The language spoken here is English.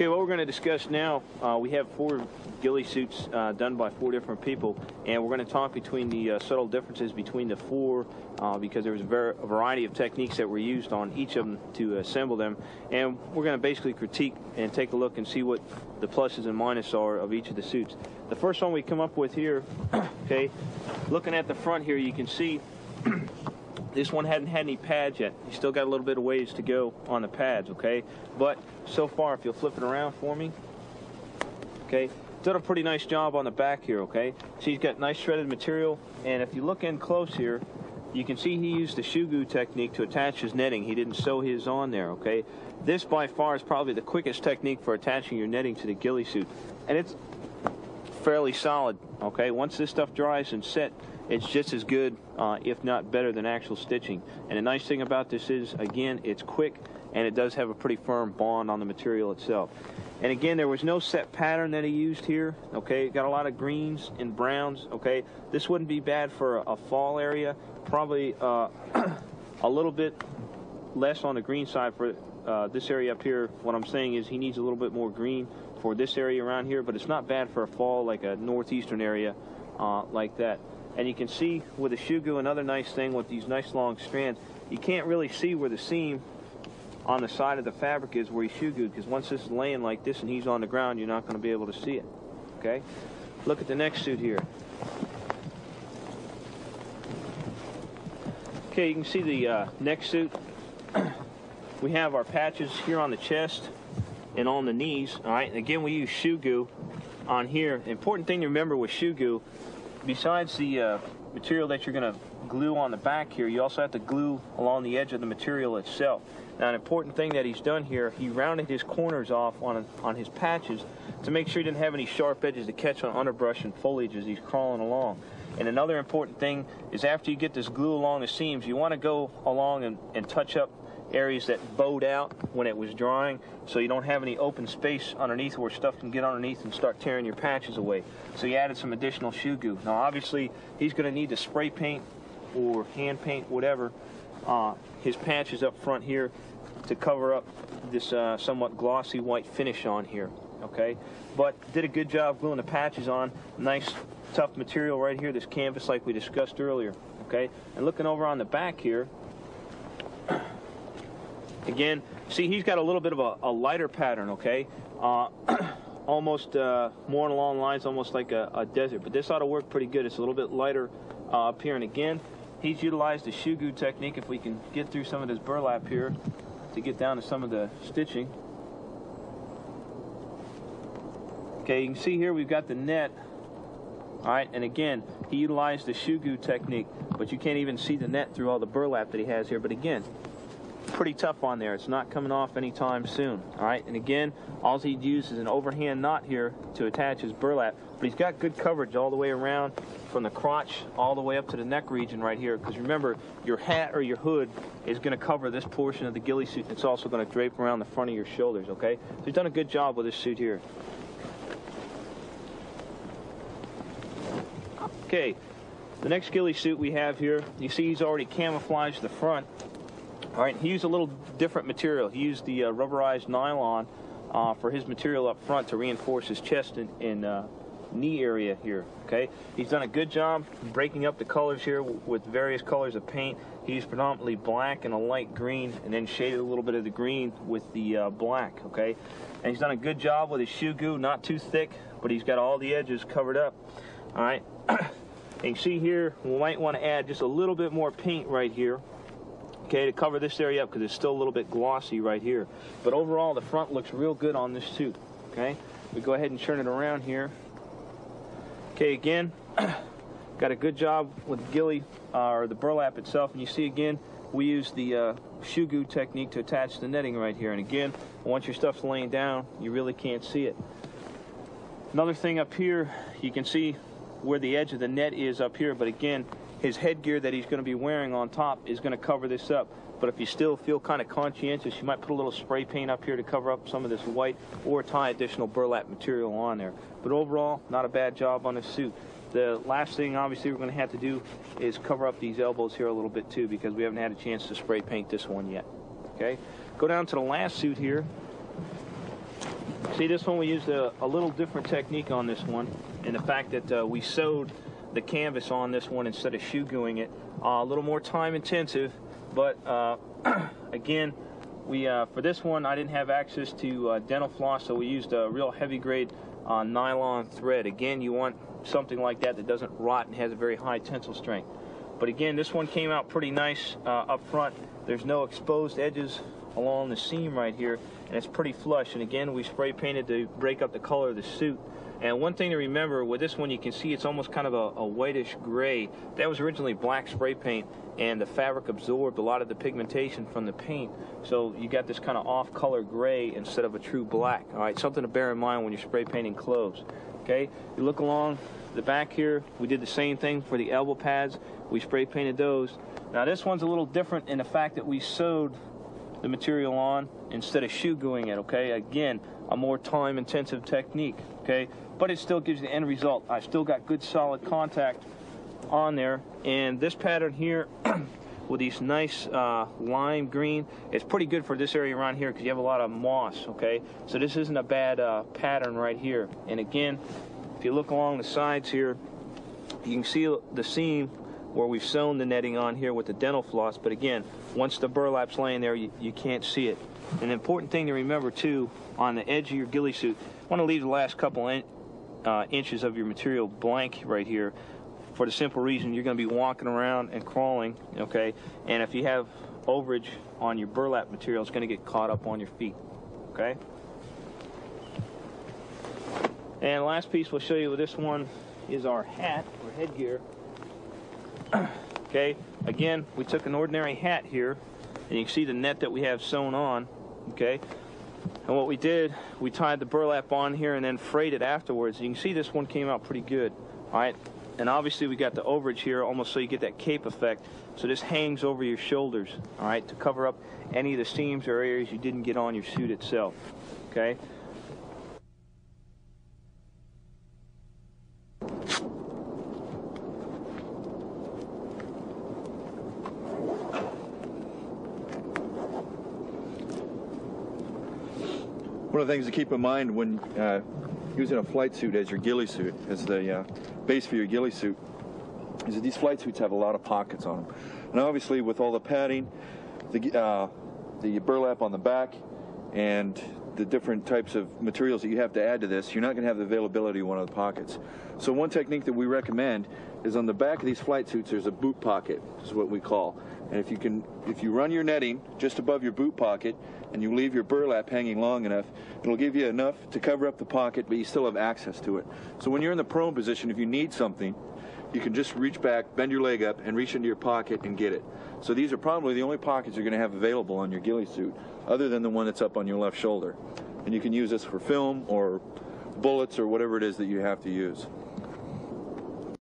Okay, what we're going to discuss now, we have 4 ghillie suits done by 4 different people, and we're going to talk between the subtle differences between the 4 because there was a variety of techniques that were used on each of them to assemble them, and we're going to basically critique and take a look and see what the pluses and minuses are of each of the suits. The first one we come up with here, okay, looking at the front here, you can see this one hadn't had any pads yet. You still got a little bit of ways to go on the pads, okay? But so far, if you'll flip it around for me, okay, done a pretty nice job on the back here, okay? So he's got nice shredded material, and if you look in close here, you can see he used the shoe glue technique to attach his netting. He didn't sew his on there, okay? This by far is probably the quickest technique for attaching your netting to the ghillie suit, and it's fairly solid, okay? Once this stuff dries and set, it's just as good, if not better, than actual stitching. And the nice thing about this is, again, it's quick, and it does have a pretty firm bond on the material itself. And again, there was no set pattern that he used here, okay? Got a lot of greens and browns, okay? This wouldn't be bad for a fall area. Probably a little bit less on the green side for this area up here. What I'm saying is he needs a little bit more green for this area around here, but it's not bad for a fall, like a northeastern area like that. And you can see with the shoe glue, another nice thing with these nice long strands, you can't really see where the seam on the side of the fabric is where he shoe glued, because once this is laying like this and he's on the ground, you're not going to be able to see it. Okay? Look at the next suit here. Okay, you can see the next suit. We have our patches here on the chest and on the knees. All right, and again, we use shoe glue on here. The important thing to remember with shoe glue, besides the material that you're going to glue on the back here, you also have to glue along the edge of the material itself. Now, an important thing that he's done here, he rounded his corners off on his patches to make sure he didn't have any sharp edges to catch on underbrush and foliage as he's crawling along. And another important thing is, after you get this glue along the seams, you want to go along and touch up areas that bowed out when it was drying, so you don't have any open space underneath where stuff can get underneath and start tearing your patches away. So you added some additional shoe glue. Now obviously he's going to need to spray paint or hand paint, whatever, his patches up front here to cover up this somewhat glossy white finish on here, okay? But did a good job gluing the patches on. Nice tough material right here, this canvas like we discussed earlier, okay? And looking over on the back here, again, see, he's got a little bit of a lighter pattern, okay? Almost more along lines, almost like a desert. But this ought to work pretty good. It's a little bit lighter up here. And again, he's utilized the shoe glue technique, if we can get through some of this burlap here, to get down to some of the stitching. Okay, you can see here we've got the net. All right, and again, he utilized the shoe glue technique, but you can't even see the net through all the burlap that he has here. But again, pretty tough on there. It's not coming off anytime soon. All right, and again, all he'd use is an overhand knot here to attach his burlap, but he's got good coverage all the way around from the crotch all the way up to the neck region right here, because remember, your hat or your hood is going to cover this portion of the ghillie suit, and it's also going to drape around the front of your shoulders, okay? So he's done a good job with this suit here. Okay, the next ghillie suit we have here, you see he's already camouflaged the front. All right, he used a little different material. He used the rubberized nylon for his material up front to reinforce his chest and knee area here, okay? He's done a good job breaking up the colors here with various colors of paint. He used predominantly black and a light green, and then shaded a little bit of the green with the black, okay? And he's done a good job with his shoe glue, not too thick, but he's got all the edges covered up, all right? And you see here, we might want to add just a little bit more paint right here, okay, to cover this area up, because it's still a little bit glossy right here. But overall, the front looks real good on this suit, okay? We go ahead and turn it around here. Okay, again, got a good job with the ghillie, or the burlap itself. And you see, again, we use the shoe glue technique to attach the netting right here. And again, once your stuff's laying down, you really can't see it. Another thing up here, you can see where the edge of the net is up here, but again, his headgear that he's going to be wearing on top is going to cover this up. But if you still feel kind of conscientious, you might put a little spray paint up here to cover up some of this white, or tie additional burlap material on there. But overall, not a bad job on this suit. The last thing, obviously, we're going to have to do is cover up these elbows here a little bit too, because we haven't had a chance to spray paint this one yet. Okay, go down to the last suit here. See, this one we used a little different technique on this one, and the fact that we sewed the canvas on this one instead of shoe gluing it. A little more time intensive, but again, for this one I didn't have access to dental floss, so we used a real heavy grade nylon thread. Again, you want something like that that doesn't rot and has a very high tensile strength. But again, this one came out pretty nice up front. There's no exposed edges along the seam right here, and it's pretty flush. And again, we spray painted to break up the color of the suit. And one thing to remember with this one, you can see it's almost kind of a whitish gray. That was originally black spray paint, and the fabric absorbed a lot of the pigmentation from the paint. So you got this kind of off-color gray instead of a true black. All right, something to bear in mind when you're spray painting clothes. Okay, you look along the back here, we did the same thing for the elbow pads. We spray painted those. Now this one's a little different in the fact that we sewed the material on instead of shoe gluing it. Okay, again, a more time intensive technique. Okay, but it still gives you the end result. I still got good solid contact on there. And this pattern here with these nice lime green, it's pretty good for this area around here because you have a lot of moss. Okay, so this isn't a bad pattern right here. And again, if you look along the sides here, you can see the seam where we've sewn the netting on here with the dental floss. But again, once the burlap's laying there, you can't see it. An important thing to remember too, on the edge of your ghillie suit, you want to leave the last couple inches of your material blank right here, for the simple reason you're going to be walking around and crawling. Okay, and if you have overage on your burlap material, it's going to get caught up on your feet. Okay. And last piece we'll show you with this one is our hat or headgear. Okay, again, we took an ordinary hat here, and you can see the net that we have sewn on. Okay, and what we did, we tied the burlap on here and then frayed it afterwards. You can see this one came out pretty good. All right, and obviously we got the overage here almost so you get that cape effect. So this hangs over your shoulders, all right, to cover up any of the seams or areas you didn't get on your suit itself. Okay. One of the things to keep in mind when using a flight suit as your ghillie suit, as the base for your ghillie suit, is that these flight suits have a lot of pockets on them. And obviously with all the padding, the burlap on the back, and the different types of materials that you have to add to this, you're not going to have the availability of one of the pockets. So one technique that we recommend is on the back of these flight suits, there's a boot pocket, is what we call. And if you run your netting just above your boot pocket and you leave your burlap hanging long enough, it'll give you enough to cover up the pocket, but you still have access to it. So when you're in the prone position, if you need something, you can just reach back, bend your leg up, and reach into your pocket and get it. So these are probably the only pockets you're going to have available on your ghillie suit, other than the one that's up on your left shoulder. And you can use this for film or bullets or whatever it is that you have to use.